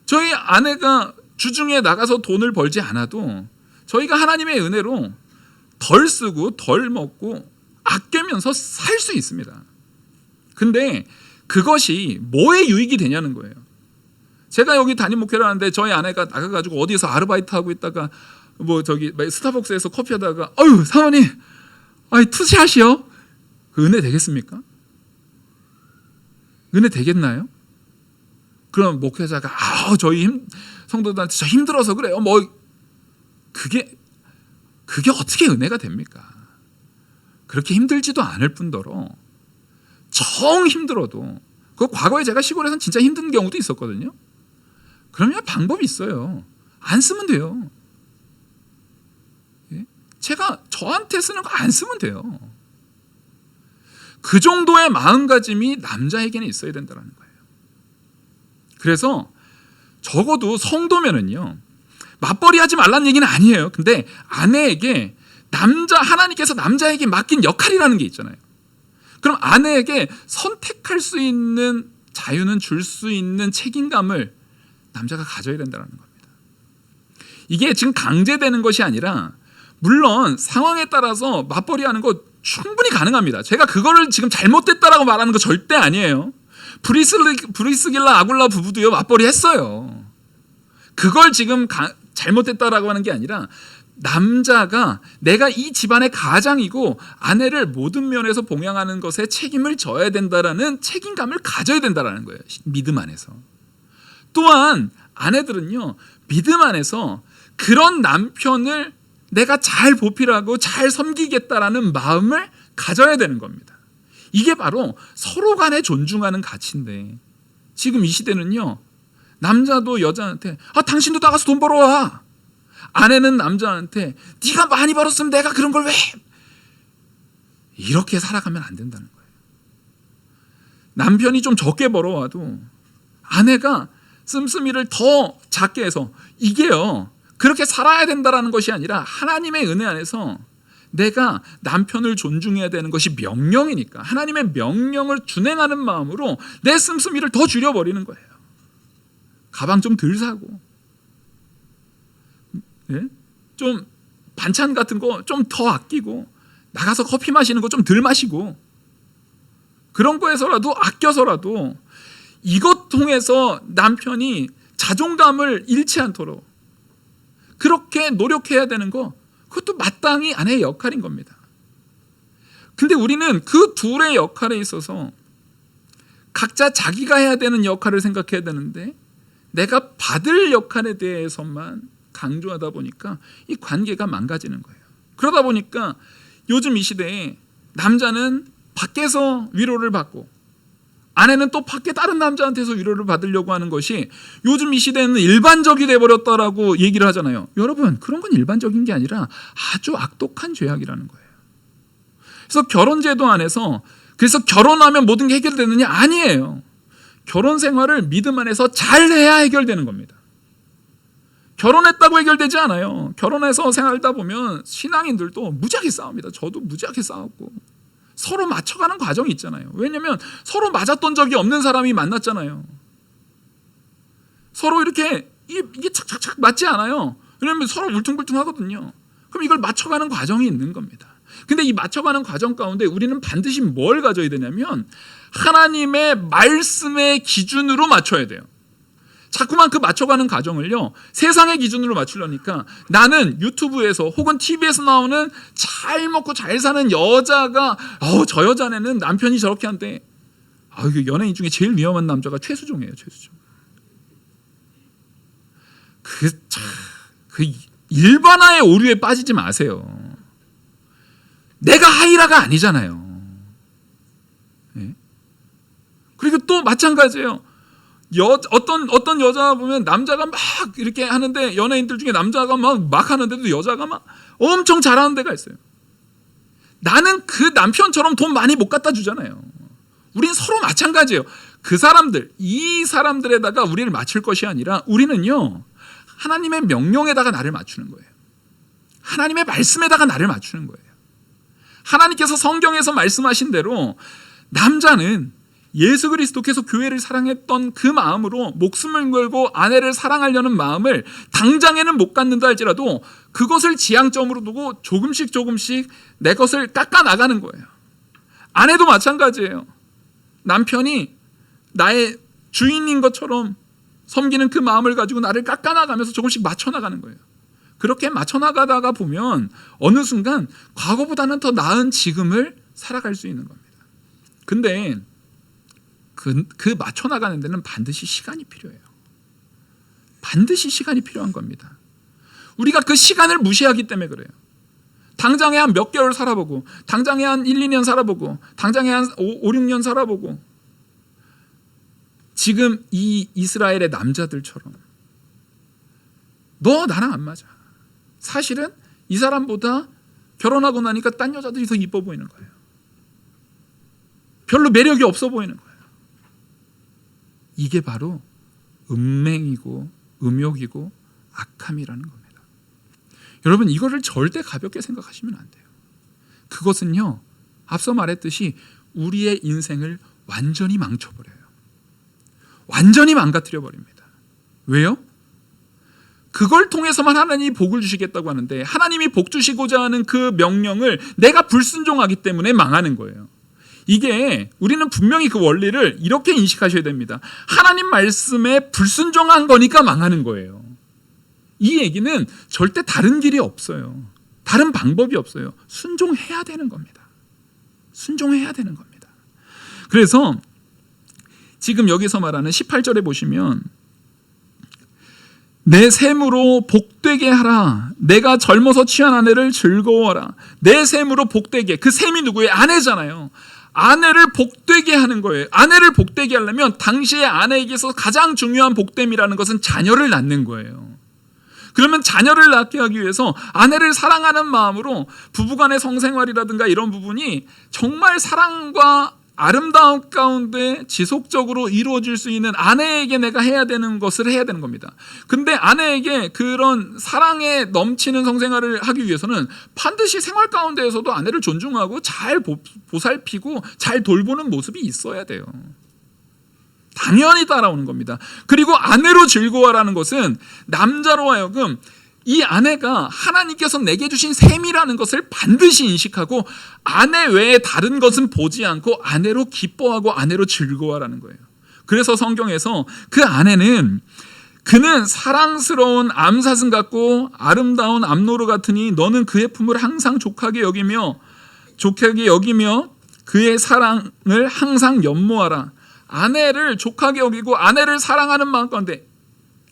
저희 아내가 주중에 나가서 돈을 벌지 않아도 저희가 하나님의 은혜로 덜 쓰고 덜 먹고 아끼면서 살 수 있습니다. 근데 그것이 뭐에 유익이 되냐는 거예요. 제가 여기 담임 목회를 하는데 저희 아내가 나가가지고 어디서 아르바이트 하고 있다가 뭐 저기 스타벅스에서 커피 하다가 사모님 투샷이요? 그 은혜 되겠습니까? 은혜 되겠나요? 그럼 목회자가 저희 성도들한테 저 힘들어서 그래요. 그게 어떻게 은혜가 됩니까? 그렇게 힘들지도 않을 뿐더러 정 힘들어도, 그 과거에 제가 시골에서는 진짜 힘든 경우도 있었거든요. 그러면 방법이 있어요. 안 쓰면 돼요. 제가 저한테 쓰는 거 안 쓰면 돼요. 그 정도의 마음가짐이 남자에게는 있어야 된다는 거예요. 그래서 적어도 성도면은요, 맞벌이 하지 말라는 얘기는 아니에요. 근데 아내에게 하나님께서 남자에게 맡긴 역할이라는 게 있잖아요. 그럼 아내에게 선택할 수 있는 자유는 줄 수 있는 책임감을 남자가 가져야 된다는 겁니다. 이게 지금 강제되는 것이 아니라, 물론 상황에 따라서 맞벌이 하는 거 충분히 가능합니다. 제가 그거를 지금 잘못됐다라고 말하는 거 절대 아니에요. 브리스길라 아굴라 부부도요, 맞벌이 했어요. 그걸 지금 잘못됐다라고 하는 게 아니라, 남자가 내가 이 집안의 가장이고 아내를 모든 면에서 봉양하는 것에 책임을 져야 된다라는 책임감을 가져야 된다라는 거예요. 믿음 안에서. 또한 아내들은요, 믿음 안에서 그런 남편을 내가 잘 보필하고 잘 섬기겠다라는 마음을 가져야 되는 겁니다. 이게 바로 서로 간에 존중하는 가치인데, 지금 이 시대는요, 남자도 여자한테 당신도 나가서 돈 벌어와, 아내는 남자한테 네가 많이 벌었으면 내가 그런 걸 왜, 이렇게 살아가면 안 된다는 거예요. 남편이 좀 적게 벌어와도 아내가 씀씀이를 더 작게 해서, 이게요, 그렇게 살아야 된다는 것이 아니라 하나님의 은혜 안에서 내가 남편을 존중해야 되는 것이 명령이니까 하나님의 명령을 준행하는 마음으로 내 씀씀이를 더 줄여버리는 거예요. 가방 좀 덜 사고, 좀 반찬 같은 거 좀 더 아끼고, 나가서 커피 마시는 거 좀 덜 마시고, 그런 거에서라도 아껴서라도 이것 통해서 남편이 자존감을 잃지 않도록 그렇게 노력해야 되는 거, 그것도 마땅히 아내의 역할인 겁니다. 근데 우리는 그 둘의 역할에 있어서 각자 자기가 해야 되는 역할을 생각해야 되는데, 내가 받을 역할에 대해서만 강조하다 보니까 이 관계가 망가지는 거예요. 그러다 보니까 요즘 이 시대에 남자는 밖에서 위로를 받고 아내는 또 밖에 다른 남자한테서 위로를 받으려고 하는 것이 요즘 이 시대에는 일반적이 돼버렸다라고 얘기를 하잖아요. 여러분, 그런 건 일반적인 게 아니라 아주 악독한 죄악이라는 거예요. 그래서 결혼제도 안에서, 그래서 결혼하면 모든 게 해결되느냐? 아니에요. 결혼 생활을 믿음 안에서 잘해야 해결되는 겁니다. 결혼했다고 해결되지 않아요. 결혼해서 생활하다 보면 신앙인들도 무지하게 싸웁니다. 저도 무지하게 싸웠고, 서로 맞춰가는 과정이 있잖아요. 왜냐하면 서로 맞았던 적이 없는 사람이 만났잖아요. 서로 이렇게 이게 착착착 맞지 않아요. 왜냐하면 서로 울퉁불퉁하거든요. 그럼 이걸 맞춰가는 과정이 있는 겁니다. 근데 이 맞춰가는 과정 가운데 우리는 반드시 뭘 가져야 되냐면, 하나님의 말씀의 기준으로 맞춰야 돼요. 자꾸만 그 맞춰가는 과정을요, 세상의 기준으로 맞추려니까 나는 유튜브에서 혹은 TV에서 나오는 잘 먹고 잘 사는 여자가, 저 여자네는 남편이 저렇게 한대. 연예인 중에 제일 위험한 남자가 최수종이에요. 최수종. 그 일반화의 오류에 빠지지 마세요. 내가 하이라가 아니잖아요. 네? 그리고 또 마찬가지예요. 어떤 여자 보면 남자가 막 이렇게 하는데, 연예인들 중에 남자가 막 하는데도 여자가 막 엄청 잘하는 데가 있어요. 나는 그 남편처럼 돈 많이 못 갖다 주잖아요. 우린 서로 마찬가지예요. 이 사람들에다가 우리를 맞출 것이 아니라, 우리는요, 하나님의 명령에다가 나를 맞추는 거예요. 하나님의 말씀에다가 나를 맞추는 거예요. 하나님께서 성경에서 말씀하신 대로 남자는 예수 그리스도께서 교회를 사랑했던 그 마음으로 목숨을 걸고 아내를 사랑하려는 마음을 당장에는 못 갖는다 할지라도 그것을 지향점으로 두고 조금씩 내 것을 깎아 나가는 거예요. 아내도 마찬가지예요. 남편이 나의 주인인 것처럼 섬기는 그 마음을 가지고 나를 깎아 나가면서 조금씩 맞춰 나가는 거예요. 그렇게 맞춰 나가다가 보면 어느 순간 과거보다는 더 나은 지금을 살아갈 수 있는 겁니다. 근데 그 맞춰 나가는 데는 반드시 시간이 필요해요. 반드시 시간이 필요한 겁니다. 우리가 그 시간을 무시하기 때문에 그래요. 당장에 한 몇 개월 살아보고, 당장에 한 1, 2년 살아보고, 당장에 한 5, 6년 살아보고, 지금 이 이스라엘의 남자들처럼 너 나랑 안 맞아. 사실은 이 사람보다 결혼하고 나니까 딴 여자들이 더 이뻐 보이는 거예요. 별로 매력이 없어 보이는 거예요. 이게 바로 음행이고 음욕이고 악함이라는 겁니다. 여러분, 이거를 절대 가볍게 생각하시면 안 돼요. 그것은요, 앞서 말했듯이 우리의 인생을 완전히 망쳐버려요. 완전히 망가뜨려 버립니다. 왜요? 그걸 통해서만 하나님이 복을 주시겠다고 하는데, 하나님이 복 주시고자 하는 그 명령을 내가 불순종하기 때문에 망하는 거예요. 이게, 우리는 분명히 그 원리를 이렇게 인식하셔야 됩니다. 하나님 말씀에 불순종한 거니까 망하는 거예요. 이 얘기는 절대 다른 길이 없어요. 다른 방법이 없어요. 순종해야 되는 겁니다. 순종해야 되는 겁니다. 그래서 지금 여기서 말하는 18절에 보시면, 내 셈으로 복되게 하라. 내가 젊어서 취한 아내를 즐거워하라. 내 셈으로 복되게. 그 셈이 누구예요? 아내잖아요. 아내를 복되게 하는 거예요. 아내를 복되게 하려면 당시의 아내에게서 가장 중요한 복됨이라는 것은 자녀를 낳는 거예요. 그러면 자녀를 낳게 하기 위해서 아내를 사랑하는 마음으로 부부간의 성생활이라든가 이런 부분이 정말 사랑과 아름다운 가운데 지속적으로 이루어질 수 있는 아내에게 내가 해야 되는 것을 해야 되는 겁니다. 근데 아내에게 그런 사랑에 넘치는 성생활을 하기 위해서는 반드시 생활 가운데에서도 아내를 존중하고 잘 보살피고 잘 돌보는 모습이 있어야 돼요. 당연히 따라오는 겁니다. 그리고 아내로 즐거워라는 것은 남자로 하여금 이 아내가 하나님께서 내게 주신 셈이라는 것을 반드시 인식하고 아내 외에 다른 것은 보지 않고 아내로 기뻐하고 아내로 즐거워라는 거예요. 그래서 성경에서 그 아내는 그는 사랑스러운 암사슴 같고 아름다운 암노루 같으니 너는 그의 품을 항상 족하게 여기며 그의 사랑을 항상 연모하라. 아내를 족하게 여기고 아내를 사랑하는 마음 가운데,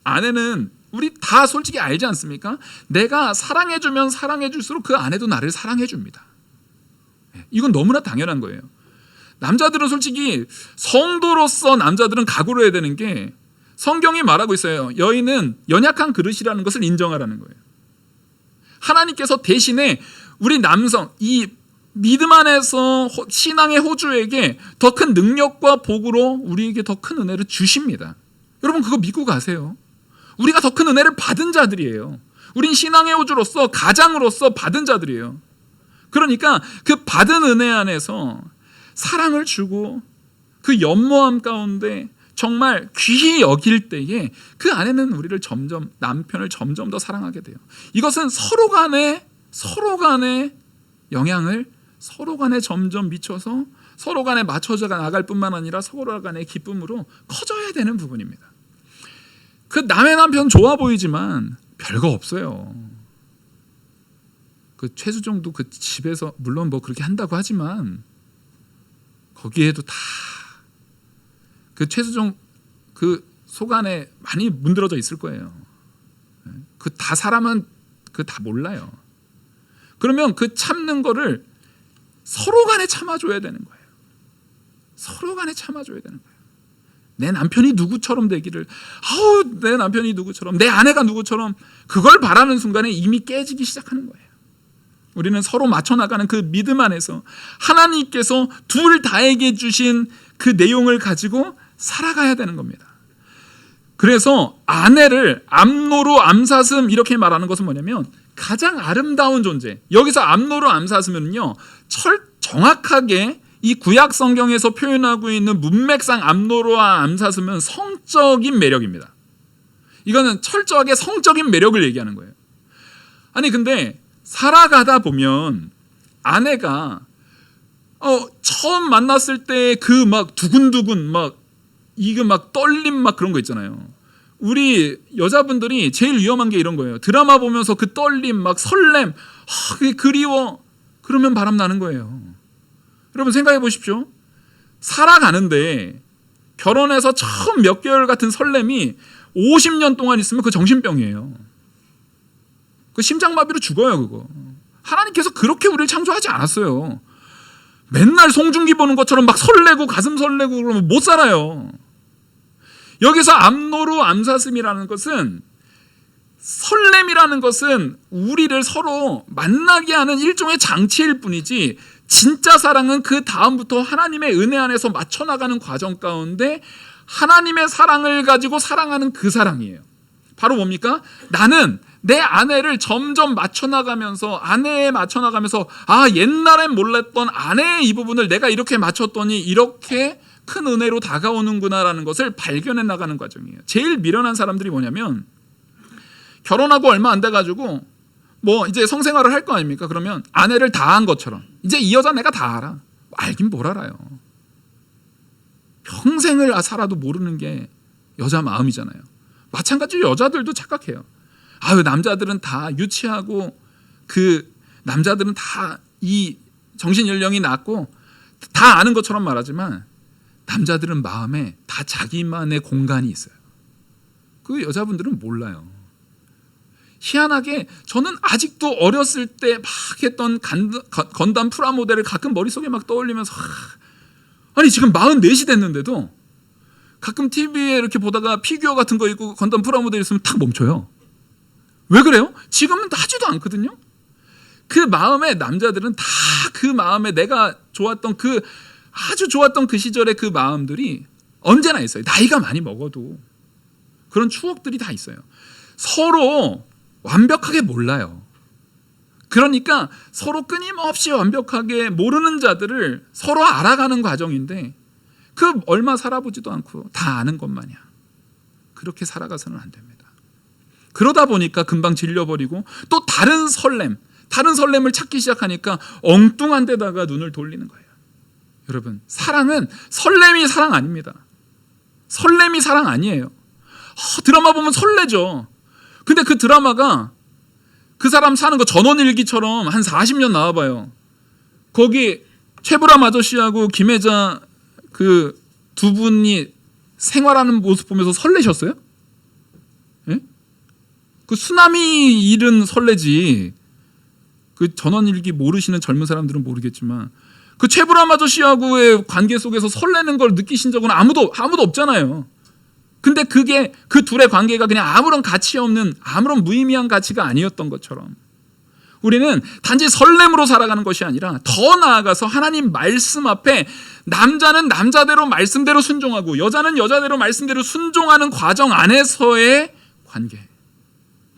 아내는 우리 다 솔직히 알지 않습니까? 내가 사랑해주면 사랑해줄수록 그 아내도 나를 사랑해줍니다. 이건 너무나 당연한 거예요. 남자들은 솔직히 성도로서 남자들은 각오를 해야 되는 게, 성경이 말하고 있어요. 여인은 연약한 그릇이라는 것을 인정하라는 거예요. 하나님께서 대신에 우리 남성, 이 믿음 안에서 신앙의 호주에게 더 큰 능력과 복으로 우리에게 더 큰 은혜를 주십니다. 여러분, 그거 믿고 가세요. 우리가 더 큰 은혜를 받은 자들이에요. 우린 신앙의 호주로서, 가장으로서 받은 자들이에요. 그러니까 그 받은 은혜 안에서 사랑을 주고 그 연모함 가운데 정말 귀히 여길 때에 그 아내는 우리를 점점, 남편을 점점 더 사랑하게 돼요. 이것은 서로 간의 영향을 서로 간에 점점 미쳐서 서로 간에 맞춰져 나갈 뿐만 아니라 서로 간의 기쁨으로 커져야 되는 부분입니다. 그 남의 남편 좋아 보이지만 별거 없어요. 그 최수종도 그 집에서 물론 뭐 그렇게 한다고 하지만 거기에도 다 그 최수종 그 속 안에 많이 문드러져 있을 거예요. 그 다 사람은 그 다 몰라요. 그러면 그 참는 거를 서로 간에 참아줘야 되는 거예요. 서로 간에 참아줘야 되는 거예요. 내 남편이 누구처럼 되기를, 내 남편이 누구처럼, 내 아내가 누구처럼, 그걸 바라는 순간에 이미 깨지기 시작하는 거예요. 우리는 서로 맞춰나가는 그 믿음 안에서 하나님께서 둘 다에게 주신 그 내용을 가지고 살아가야 되는 겁니다. 그래서 아내를 암노루 암사슴 이렇게 말하는 것은 뭐냐면 가장 아름다운 존재. 여기서 암노루 암사슴은요, 정확하게 이 구약 성경에서 표현하고 있는 문맥상 암노루와 암사슴은 성적인 매력입니다. 이거는 철저하게 성적인 매력을 얘기하는 거예요. 아니 근데 살아가다 보면 아내가 처음 만났을 때 그 막 두근두근 막 이거 막 떨림 막 그런 거 있잖아요. 우리 여자분들이 제일 위험한 게 이런 거예요. 드라마 보면서 그 떨림 막 설렘, 그게 그리워, 그러면 바람 나는 거예요. 여러분 생각해 보십시오. 살아가는데 결혼해서 처음 몇 개월 같은 설렘이 50년 동안 있으면 그 정신병이에요. 그 심장마비로 죽어요. 그거 하나님께서 그렇게 우리를 창조하지 않았어요. 맨날 송중기 보는 것처럼 막 설레고 가슴 설레고 그러면 못 살아요. 여기서 암노루 암사슴이라는 것은 설렘이라는 것은 우리를 서로 만나게 하는 일종의 장치일 뿐이지, 진짜 사랑은 그 다음부터 하나님의 은혜 안에서 맞춰 나가는 과정 가운데 하나님의 사랑을 가지고 사랑하는 그 사랑이에요. 바로 뭡니까? 나는 내 아내를 점점 맞춰 나가면서, 아내에 맞춰 나가면서, 옛날엔 몰랐던 아내의 이 부분을 내가 이렇게 맞췄더니 이렇게 큰 은혜로 다가오는구나라는 것을 발견해 나가는 과정이에요. 제일 미련한 사람들이 뭐냐면, 결혼하고 얼마 안 돼가지고 이제 성생활을 할 거 아닙니까? 그러면 아내를 다 한 것처럼 이제 이 여자 내가 다 알아. 알긴 뭘 알아요. 평생을 살아도 모르는 게 여자 마음이잖아요. 마찬가지로 여자들도 착각해요. 남자들은 다 유치하고 그 남자들은 다 이 정신 연령이 낮고 다 아는 것처럼 말하지만, 남자들은 마음에 다 자기만의 공간이 있어요. 그 여자분들은 몰라요. 희한하게 저는 아직도 어렸을 때 막 했던 건담 프라모델을 가끔 머릿속에 막 떠올리면서, 아니 지금 44이 됐는데도 가끔 TV에 이렇게 보다가 피규어 같은 거 있고 건담 프라모델 있으면 탁 멈춰요. 왜 그래요? 지금은 하지도 않거든요. 그 마음에, 남자들은 다 그 마음에 내가 좋았던 아주 좋았던 그 시절의 그 마음들이 언제나 있어요. 나이가 많이 먹어도 그런 추억들이 다 있어요. 서로 완벽하게 몰라요. 그러니까 서로 끊임없이 완벽하게 모르는 자들을 서로 알아가는 과정인데, 그 얼마 살아보지도 않고 다 아는 것 마냥 그렇게 살아가서는 안 됩니다. 그러다 보니까 금방 질려버리고 또 다른 설렘을 찾기 시작하니까 엉뚱한 데다가 눈을 돌리는 거예요. 여러분, 사랑은 설렘이 사랑 아닙니다. 설렘이 사랑 아니에요. 드라마 보면 설레죠. 근데 그 드라마가 그 사람 사는 거 전원일기처럼 한 40년 나와봐요. 거기 최불암 아저씨하고 김혜자 그 두 분이 생활하는 모습 보면서 설레셨어요? 예? 그 쓰나미 일은 설레지. 그 전원일기 모르시는 젊은 사람들은 모르겠지만, 그 최불암 아저씨하고의 관계 속에서 설레는 걸 느끼신 적은 아무도 없잖아요. 근데 그게 그 둘의 관계가 그냥 아무런 가치 없는, 아무런 무의미한 가치가 아니었던 것처럼, 우리는 단지 설렘으로 살아가는 것이 아니라 더 나아가서 하나님 말씀 앞에 남자는 남자대로 말씀대로 순종하고 여자는 여자대로 말씀대로 순종하는 과정 안에서의 관계,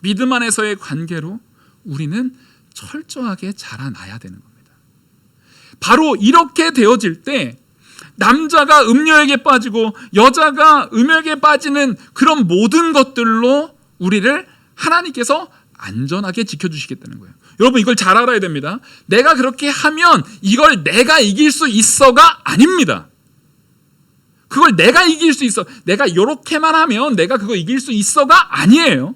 믿음 안에서의 관계로 우리는 철저하게 자라나야 되는 겁니다. 바로 이렇게 되어질 때 남자가 음료에게 빠지고 여자가 음욕에 빠지는 그런 모든 것들로 우리를 하나님께서 안전하게 지켜주시겠다는 거예요. 여러분, 이걸 잘 알아야 됩니다. 내가 그렇게 하면 이걸 내가 이길 수 있어가 아닙니다. 그걸 내가 이길 수 있어, 내가 이렇게만 하면 내가 그거 이길 수 있어가 아니에요.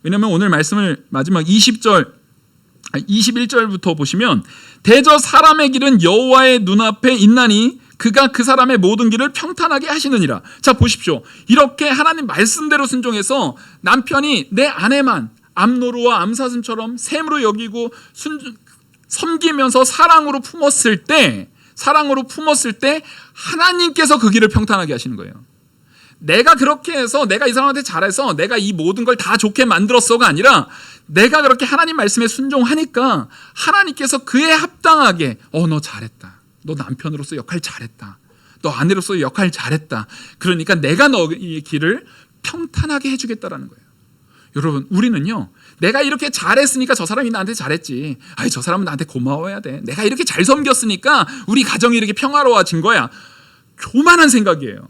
왜냐하면 오늘 말씀을 마지막 21절부터 보시면, 대저 사람의 길은 여호와의 눈앞에 있나니 그가 그 사람의 모든 길을 평탄하게 하시느니라. 자, 보십시오. 이렇게 하나님 말씀대로 순종해서 남편이 내 아내만 암노루와 암사슴처럼 샘으로 여기고 섬기면서 사랑으로 품었을 때 하나님께서 그 길을 평탄하게 하시는 거예요. 내가 그렇게 해서, 내가 이 사람한테 잘해서 내가 이 모든 걸 다 좋게 만들었어가 아니라, 내가 그렇게 하나님 말씀에 순종하니까 하나님께서 그에 합당하게 너 잘했다, 너 남편으로서 역할 잘했다, 너 아내로서 역할 잘했다, 그러니까 내가 너의 길을 평탄하게 해주겠다라는 거예요. 여러분, 우리는요, 내가 이렇게 잘했으니까 저 사람이 나한테 잘했지, 저 사람은 나한테 고마워해야 돼, 내가 이렇게 잘 섬겼으니까 우리 가정이 이렇게 평화로워진 거야, 교만한 생각이에요.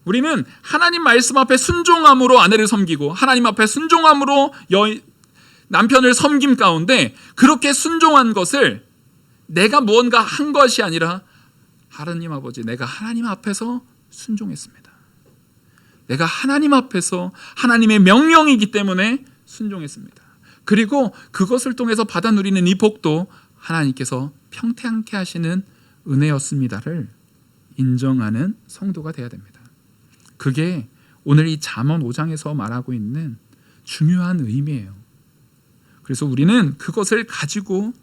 우리는 하나님 말씀 앞에 순종함으로 아내를 섬기고 하나님 앞에 순종함으로 남편을 섬김 가운데, 그렇게 순종한 것을 내가 무언가 한 것이 아니라, 하나님 아버지, 내가 하나님 앞에서 순종했습니다. 내가 하나님 앞에서 하나님의 명령이기 때문에 순종했습니다. 그리고 그것을 통해서 받아 누리는 이 복도 하나님께서 평탄케 하시는 은혜였습니다를 인정하는 성도가 되어야 됩니다. 그게 오늘 이 잠언 5장에서 말하고 있는 중요한 의미예요. 그래서 우리는 그것을 가지고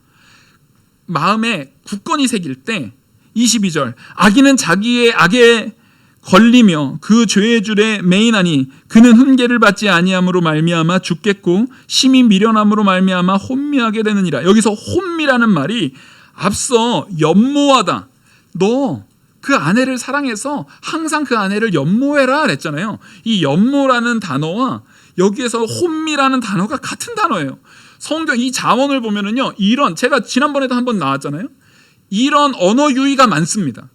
마음에 굳건히 새길 때, 22절, 악인은 자기의 악에 걸리며 그 죄의 줄에 매이나니 그는 훈계를 받지 아니함으로 말미암아 죽겠고 심히 미련함으로 말미암아 혼미하게 되느니라. 여기서 혼미라는 말이 앞서 연모하다. 너 그 아내를 사랑해서 항상 그 아내를 연모해라 그랬잖아요. 이 연모라는 단어와 여기에서 혼미라는 단어가 같은 단어예요. 성경 이 자원을 보면은요, 이런, 제가 지난번에도 한번 나왔잖아요. 이런 언어 유희가 많습니다.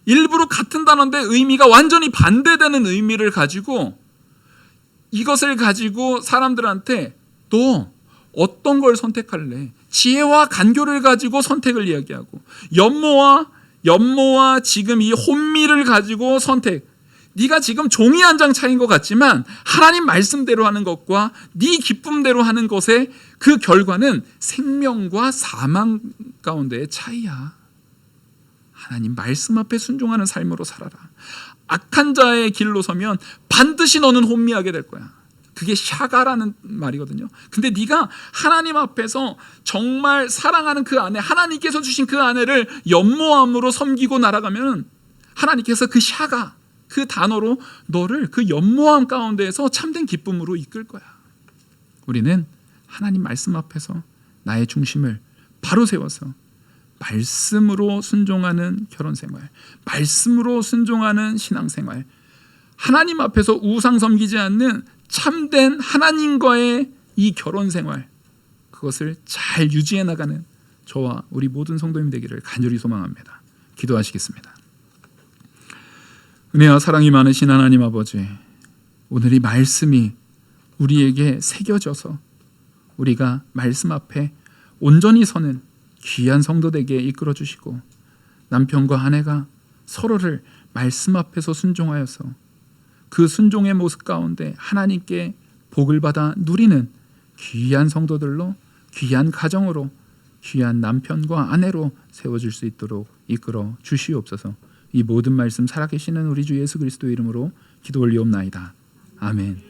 일부러 같은 단어인데 의미가 완전히 반대되는 의미를 가지고, 이것을 가지고 사람들한테 너 어떤 걸 선택할래? 지혜와 간교를 가지고 선택을 이야기하고, 연모와 지금 이 혼미를 가지고 선택. 네가 지금 종이 한 장 차이인 것 같지만 하나님 말씀대로 하는 것과 네 기쁨대로 하는 것의 그 결과는 생명과 사망 가운데의 차이야. 하나님 말씀 앞에 순종하는 삶으로 살아라. 악한 자의 길로 서면 반드시 너는 혼미하게 될 거야. 그게 샤가라는 말이거든요. 근데 네가 하나님 앞에서 정말 사랑하는 그 아내, 하나님께서 주신 그 아내를 연모함으로 섬기고 날아가면 하나님께서 그 샤가, 그 단어로 너를 그 연모함 가운데에서 참된 기쁨으로 이끌 거야. 우리는 하나님 말씀 앞에서 나의 중심을 바로 세워서 말씀으로 순종하는 결혼생활, 말씀으로 순종하는 신앙생활, 하나님 앞에서 우상 섬기지 않는 참된 하나님과의 이 결혼생활, 그것을 잘 유지해 나가는 저와 우리 모든 성도님 되기를 간절히 소망합니다. 기도하시겠습니다. 은혜와 사랑이 많으신 하나님 아버지, 오늘 이 말씀이 우리에게 새겨져서 우리가 말씀 앞에 온전히 서는 귀한 성도 되게 이끌어 주시고, 남편과 아내가 서로를 말씀 앞에서 순종하여서 그 순종의 모습 가운데 하나님께 복을 받아 누리는 귀한 성도들로, 귀한 가정으로, 귀한 남편과 아내로 세워질 수 있도록 이끌어 주시옵소서. 이 모든 말씀 살아계시는 우리 주 예수 그리스도의 이름으로 기도 올리옵나이다. 아멘.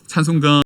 찬송가